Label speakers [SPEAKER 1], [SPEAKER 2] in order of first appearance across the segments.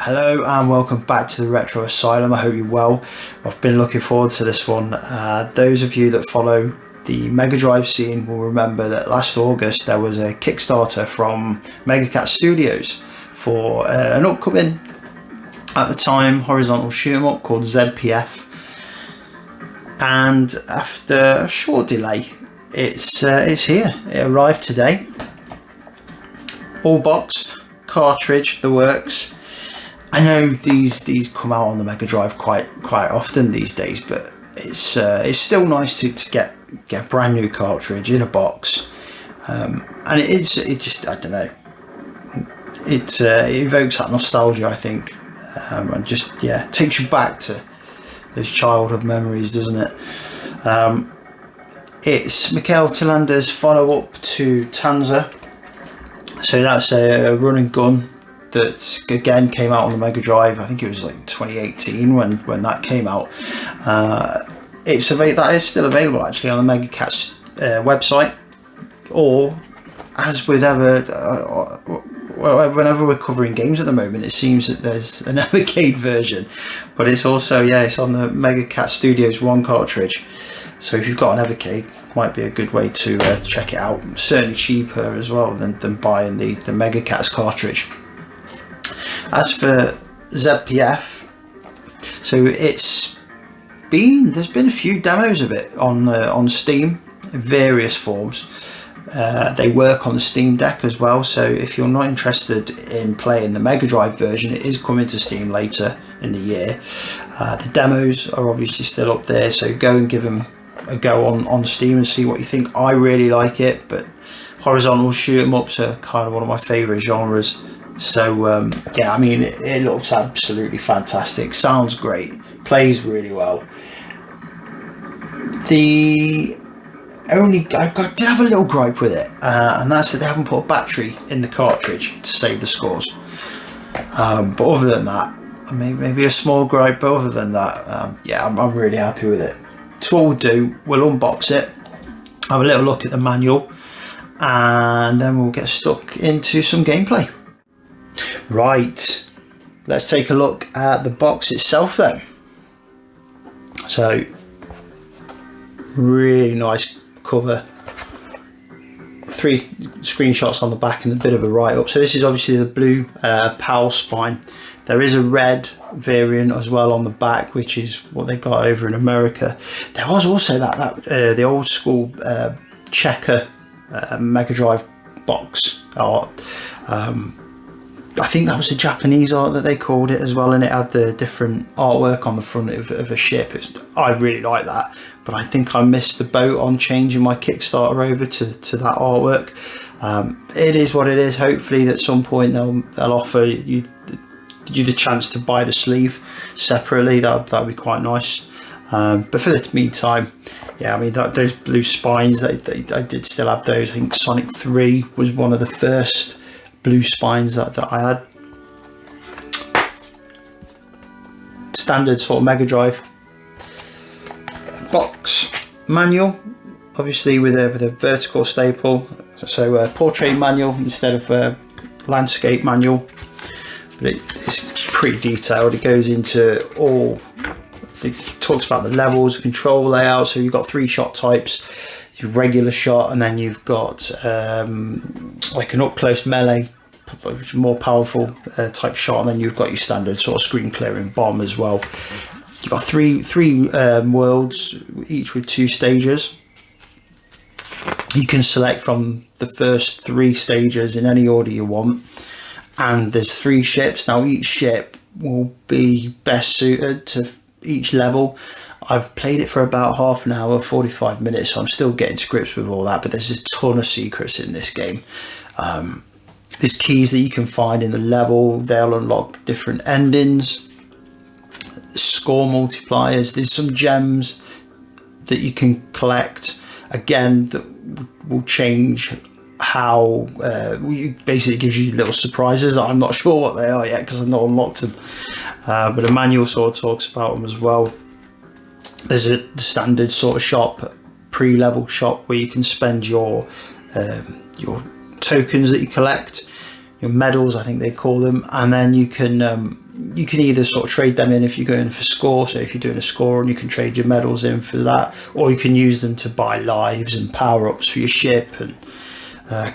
[SPEAKER 1] Hello and welcome back to the Retro Asylum. I hope you're well. I've been looking forward to this one. Those of you that follow the Mega Drive scene will remember that last August there was a Kickstarter from Megalopolis Studios for an upcoming, at the time, horizontal shoot 'em up called ZPF. And after a short delay, it's here. It arrived today. All boxed, cartridge, the works. I know these come out on the Mega Drive quite often these days, but it's still nice to get a brand new cartridge in a box, and it just, I don't know, it evokes that nostalgia, I think, and just takes you back to those childhood memories, doesn't it? It's Mikael Tilander's follow-up to Tanza, so that's a run and gun that again came out on the Mega Drive. I think it was like 2018 when that came out. That is still available actually on the Megacats website, or as with whenever we're covering games at the moment, it seems that there's an Evercade version, but it's also it's on the Megacats Studios 1 cartridge. So if you've got an Evercade, might be a good way to check it out. Certainly cheaper as well than buying the Megacats cartridge. As for ZPF, so there's been a few demos of it on Steam in various forms. They work on the Steam Deck as well, so if you're not interested in playing the Mega Drive version, it is coming to Steam later in the year. The demos are obviously still up there, so go and give them a go on Steam and see what you think. I really like it, but horizontal shoot 'em ups are kind of one of my favourite genres. So I mean, it looks absolutely fantastic, sounds great, plays really well. I did have a little gripe with it, and that's that they haven't put a battery in the cartridge to save the scores. But other than that, maybe a small gripe, but other than that, I'm really happy with it. So what we'll do, we'll unbox it, have a little look at the manual, and then we'll get stuck into some gameplay. Right, let's take a look at the box itself then. So, really nice cover. 3 screenshots on the back and a bit of a write-up. So this is obviously the blue PAL spine. There is a red variant as well on the back, which is what they got over in America. There was also the old school checker Mega Drive box art. I think that was the Japanese art that they called it as well, and it had the different artwork on the front of a ship. I really like that, but I think I missed the boat on changing my Kickstarter over to that artwork. It is what it is. Hopefully at some point they'll offer you the chance to buy the sleeve separately. That'd be quite nice. But for the meantime, I mean, those blue spines, I did still have those. I think Sonic 3 was one of the first blue spines that I had. Standard sort of Mega Drive box manual, obviously with a vertical staple, so a portrait manual instead of a landscape manual, but it's pretty detailed. It goes into it talks about the levels, control layout. So you've got 3 shot types: your regular shot, and then you've got like an up close melee, which is more powerful type shot, and then you've got your standard sort of screen clearing bomb as well. You've got three worlds, each with 2 stages. You can select from the first 3 stages in any order you want, and there's 3 ships. Now each ship will be best suited to each level. I've played it for about half an hour, 45 minutes, so I'm still getting to grips with all that, but there's a ton of secrets in this game. There's keys that you can find in the level. They'll unlock different endings, score multipliers. There's some gems that you can collect, again, that will change how basically it gives you little surprises. I'm not sure what they are yet because I've not unlocked them, but a manual sort of talks about them as well. There's a standard sort of shop pre-level shop where you can spend your tokens that you collect, your medals I think they call them, and then you can either sort of trade them in if you're going for score. So if you're doing a score, and you can trade your medals in for that, or you can use them to buy lives and power-ups for your ship and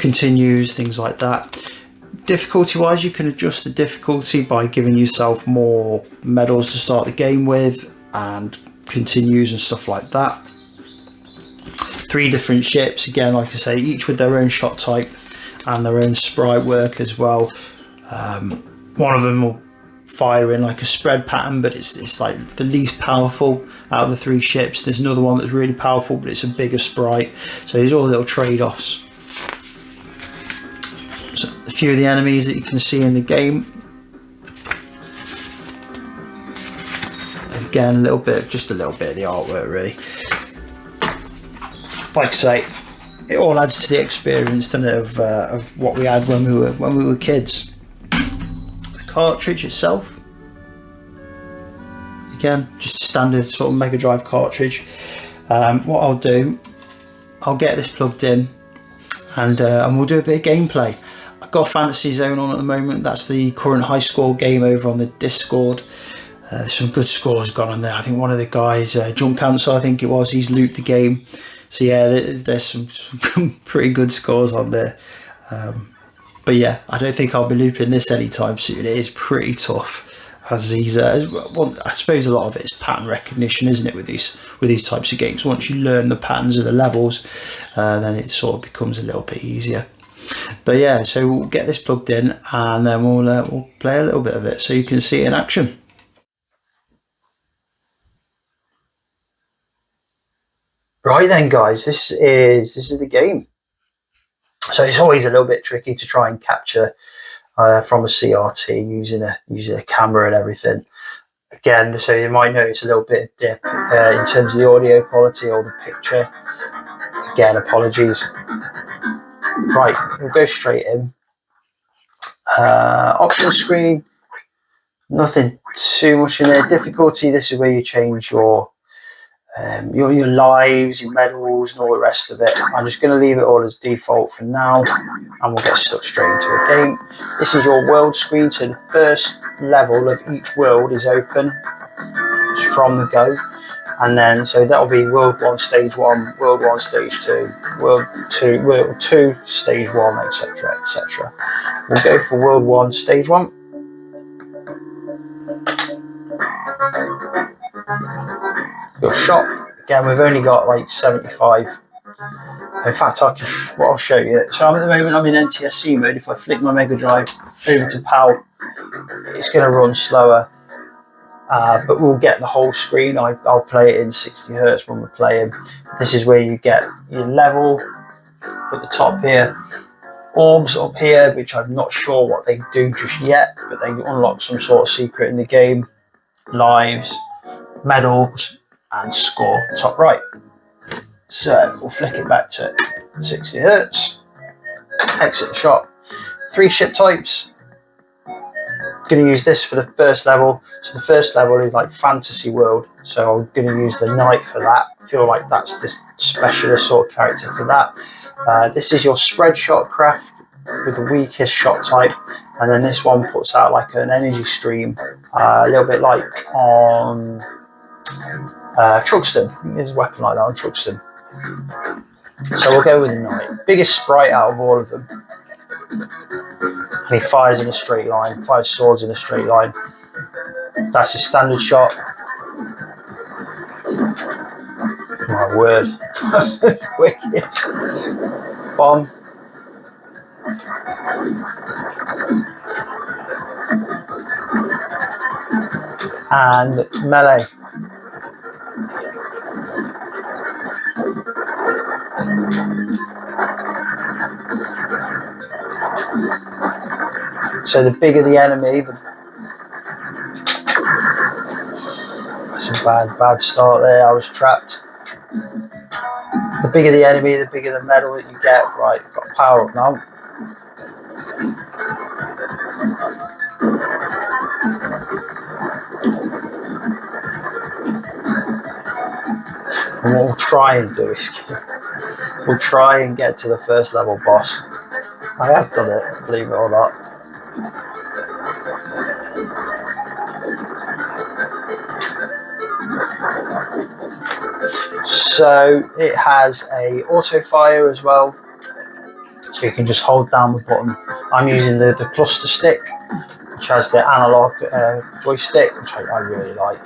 [SPEAKER 1] continues, things like that. Difficulty wise, you can adjust the difficulty by giving yourself more medals to start the game with, and continues and stuff like that. 3 different ships, again, like I say, each with their own shot type and their own sprite work as well. One of them will fire in like a spread pattern, but it's like the least powerful out of the 3 ships. There's another one that's really powerful, but it's a bigger sprite. So there's all little trade-offs. So a few of the enemies that you can see in the game. Again, just a little bit of the artwork really. Like I say, it all adds to the experience, doesn't it, of what we had when we were kids. The cartridge itself, again, just a standard sort of Mega Drive cartridge. What I'll do, I'll get this plugged in, and we'll do a bit of gameplay. I've got Fantasy Zone on at the moment. That's the current high score game over on the Discord. Some good scores gone on there. I think one of the guys, Goblin Castle, I think it was, he's looped the game. So yeah, there's some pretty good scores on there. But yeah, I don't think I'll be looping this anytime soon. It is pretty tough, as these. Well, I suppose a lot of it is pattern recognition, isn't it? With these types of games, once you learn the patterns of the levels, then it sort of becomes a little bit easier. But yeah, so we'll get this plugged in, and then we'll play a little bit of it so you can see it in action. Right then, guys, this is the game. So it's always a little bit tricky to try and capture from a CRT using a camera and everything. Again, so you might notice a little bit of dip in terms of the audio quality or the picture. Again, apologies. Right, we'll go straight in. Options screen, nothing too much in there. Difficulty, this is where you change your lives, your medals, and all the rest of it. I'm just going to leave it all as default for now, and we'll get stuck straight into a game. This is your world screen, so the first level of each world is open from the go, and then so that'll be World 1 Stage 1, World 1 Stage 2, World 2 Stage 1, etc, etc. We'll go for World 1 Stage 1. Your shop, again, we've only got like 75. In fact, what I'll show you. So at the moment I'm in NTSC mode. If I flick my Mega Drive over to PAL, it's going to run slower, but we'll get the whole screen. I'll play it in 60 Hz when we're playing. This is where you get your level at the top here, orbs up here, which I'm not sure what they do just yet, but they unlock some sort of secret in the game, lives, medals, and score top right. So we'll flick it back to 60 Hz, exit the shop. 3 ship types. Going to use this for the first level. So the first level is like fantasy world, so I'm going to use the knight for that. I feel like that's the specialist sort of character for that. This is your spread shot craft with the weakest shot type, and then this one puts out like an energy stream, a little bit like on Truxton. There's a weapon like that on Truxton. So we'll go with the knight. Biggest sprite out of all of them. And he fires in a straight line, fires swords in a straight line. That's his standard shot. My word. Wicked. Bomb. And melee. So the bigger the enemy, that's a bad start there. I was trapped. The bigger the enemy, the bigger the medal that you get. Right, you've got power up now. And what we'll try and do is we'll try and get to the first level boss. I have done it, believe it or not. So it has a auto fire as well, so you can just hold down the button. I'm using the cluster stick, which has the analog joystick, which I really like.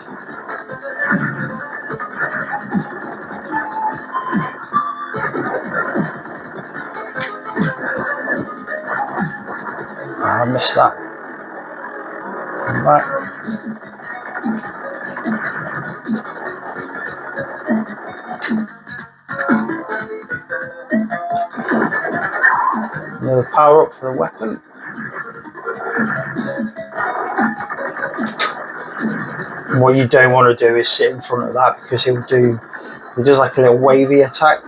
[SPEAKER 1] I missed that. Right. Another power up for the weapon. And what you don't want to do is sit in front of that, because he does like a little wavy attack.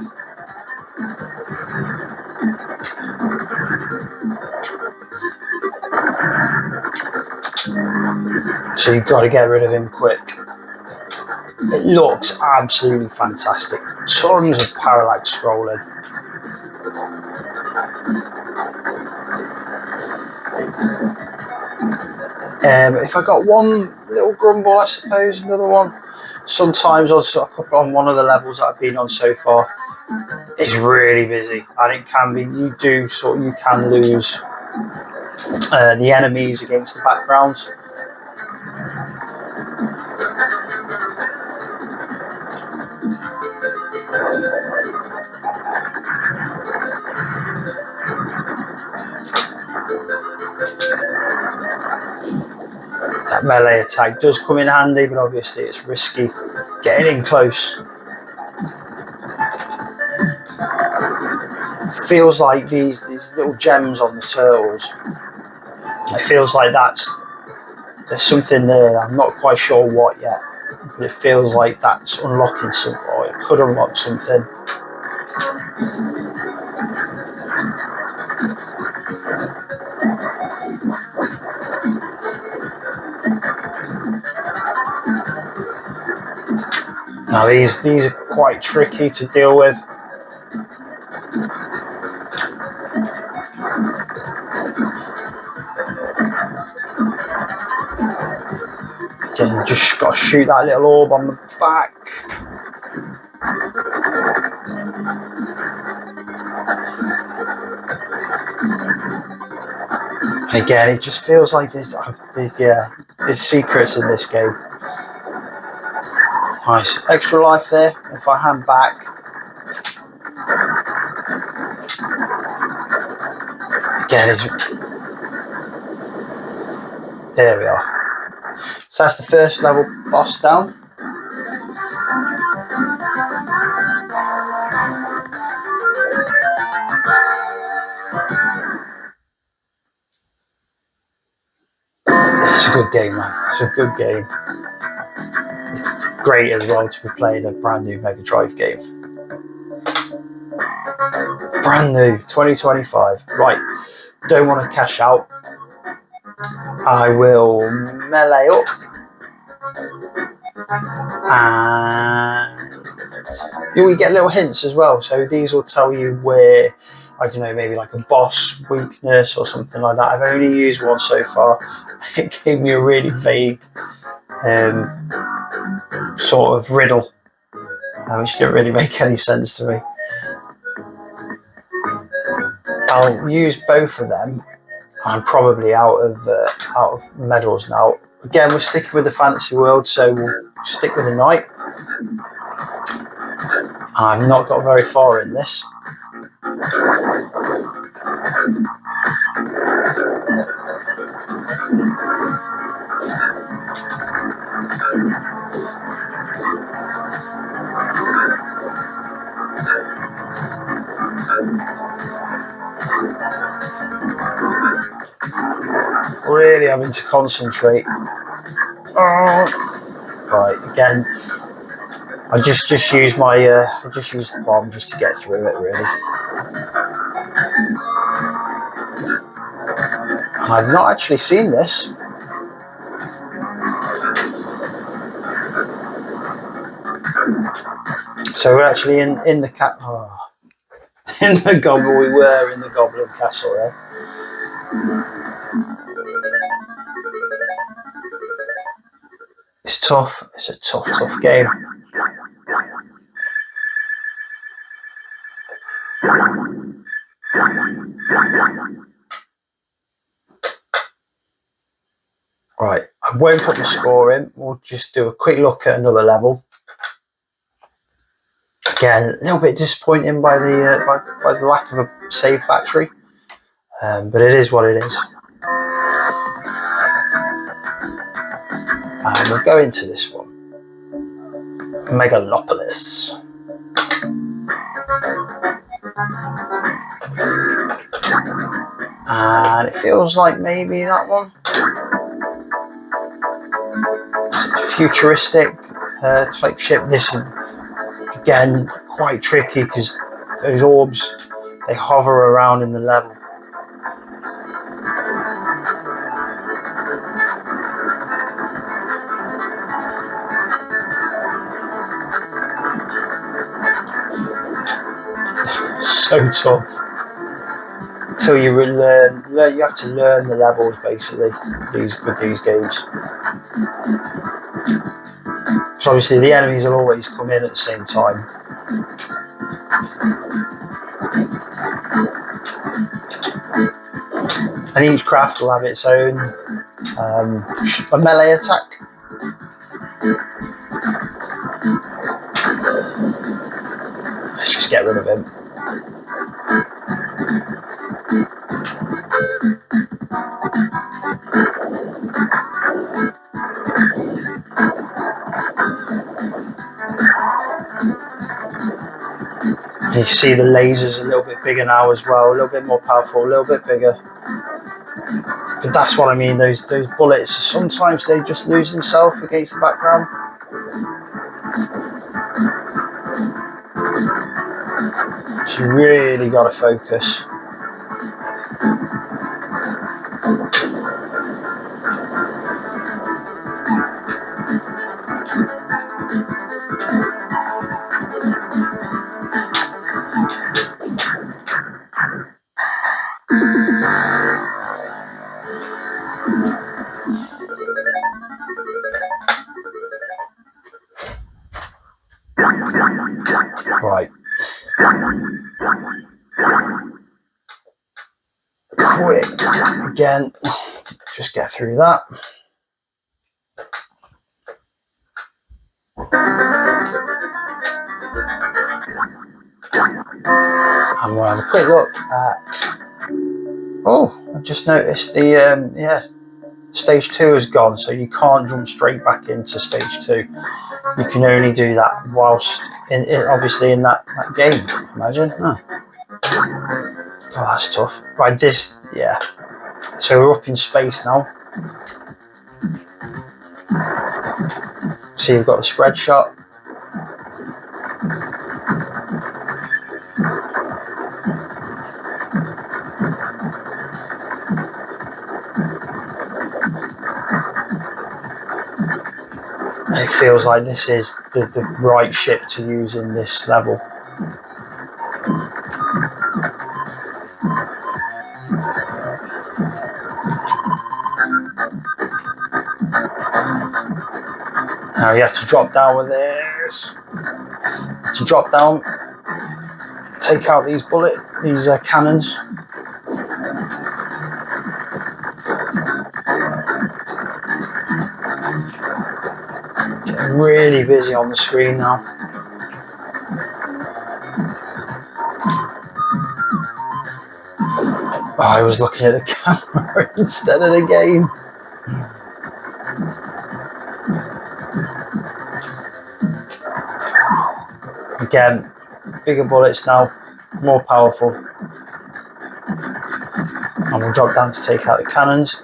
[SPEAKER 1] So you've got to get rid of him quick. It looks absolutely fantastic. Tons of parallax scrolling. If I got one little grumble, I suppose, another one. Sometimes on one of the levels that I've been on so far, it's really busy, and it can be. You can lose the enemies against the backgrounds. That melee attack does come in handy, but obviously it's risky getting in close. Feels like these little gems on the turtles. It feels like there's something there. I'm not quite sure what yet, but it feels like that's unlocking something, or it could unlock something. Now these are quite tricky to deal with. Again, just got to shoot that little orb on the back. Again, it just feels like there's secrets in this game. Nice extra life there. If I hand back, again, there we are. So that's the first level boss down. It's a good game, man. It's a good game. Great as well to be playing a brand new Mega Drive game. Brand new, 2025. Right, don't want to cash out. I will melee up. And you get little hints as well. So these will tell you where, I don't know, maybe like a boss weakness or something like that. I've only used one so far. It gave me a really vague sort of riddle, which didn't really make any sense to me. I'll use both of them. I'm probably out of medals now. Again, we're sticking with the fantasy world, so we'll stick with the knight. I've not got very far in this. Really having to concentrate. Right, again, I just use the bomb just to get through it, really. And I've not actually seen this. So we're actually in the cat. Oh, in the Goblin. We were in the Goblin Castle there. It's tough. It's a tough game. Right, I won't put the score in. We'll just do a quick look at another level. Again, a little bit disappointing by the lack of a save battery, but it is what it is. And we'll go into this one, Megalopolis. And it feels like maybe that one. Futuristic type ship. This is again quite tricky because those orbs, they hover around in the level. So tough. Until you learn, you have to learn the levels basically. With these games. So obviously the enemies will always come in at the same time. And each craft will have its own a melee attack. Let's just get rid of him. You see the lasers a little bit bigger now as well, a little bit more powerful, a little bit bigger. But that's what I mean, those bullets, sometimes they just lose themselves against the background. So you really got to focus. Right. Quick. Again, just get through that. And we'll have a quick look at... Oh, I just noticed the stage 2 is gone, so you can't jump straight back into stage 2. You can only do that whilst obviously in that game. Imagine. Oh, that's tough. Right, yeah. So we're up in space now. So you've got the spread shot. It feels like this is the right ship to use in this level. Now you have to drop down with this. To drop down, take out these cannons. Getting really busy on the screen now. Oh, I was looking at the camera instead of the game. Again, bigger bullets now, more powerful. And we'll drop down to take out the cannons.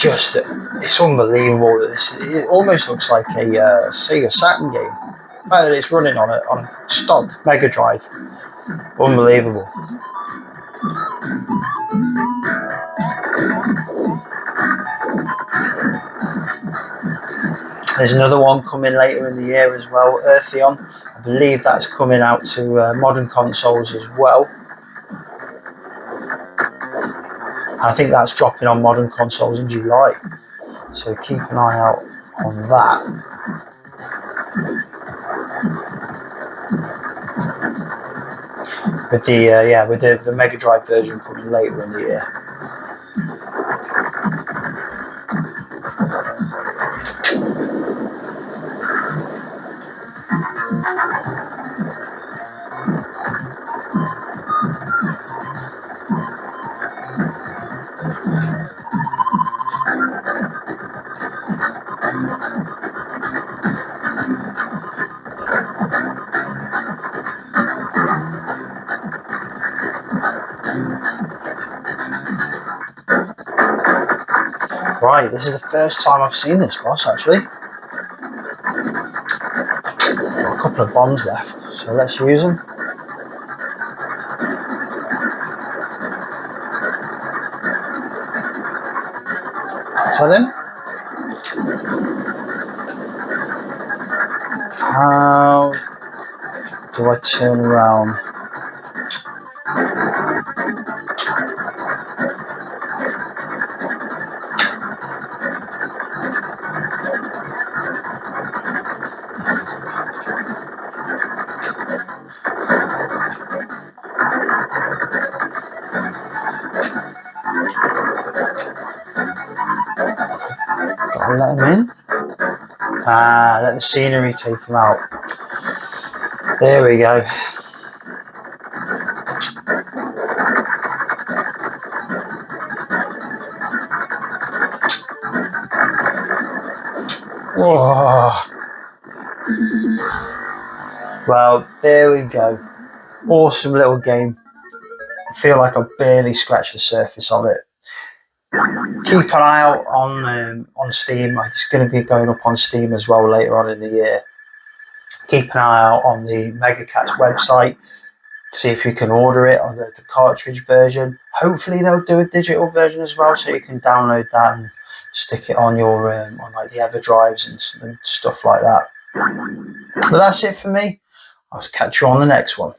[SPEAKER 1] It's unbelievable that it almost looks like a SEGA Saturn game. The fact that it's running on a stock Mega Drive, unbelievable. There's another one coming later in the year as well, Eartheon. I believe that's coming out to modern consoles as well. And I think that's dropping on modern consoles in July. So keep an eye out on that. With the Mega Drive version coming later in the year. Right, this is the first time I've seen this boss actually. Got a couple of bombs left, so let's use them. Is that him? How do I turn around? Gotta let him in. Let the scenery take him out. There we go. Whoa. Well, there we go. Awesome little game. I feel like I've barely scratched the surface of it. Keep an eye out on Steam. It's going to be going up on Steam as well later on in the year. Keep an eye out on the MegaCats website. See if you can order it on the cartridge version. Hopefully they'll do a digital version as well, so you can download that and stick it on your on like the EverDrives and stuff like that. But that's it for me. I'll catch you on the next one.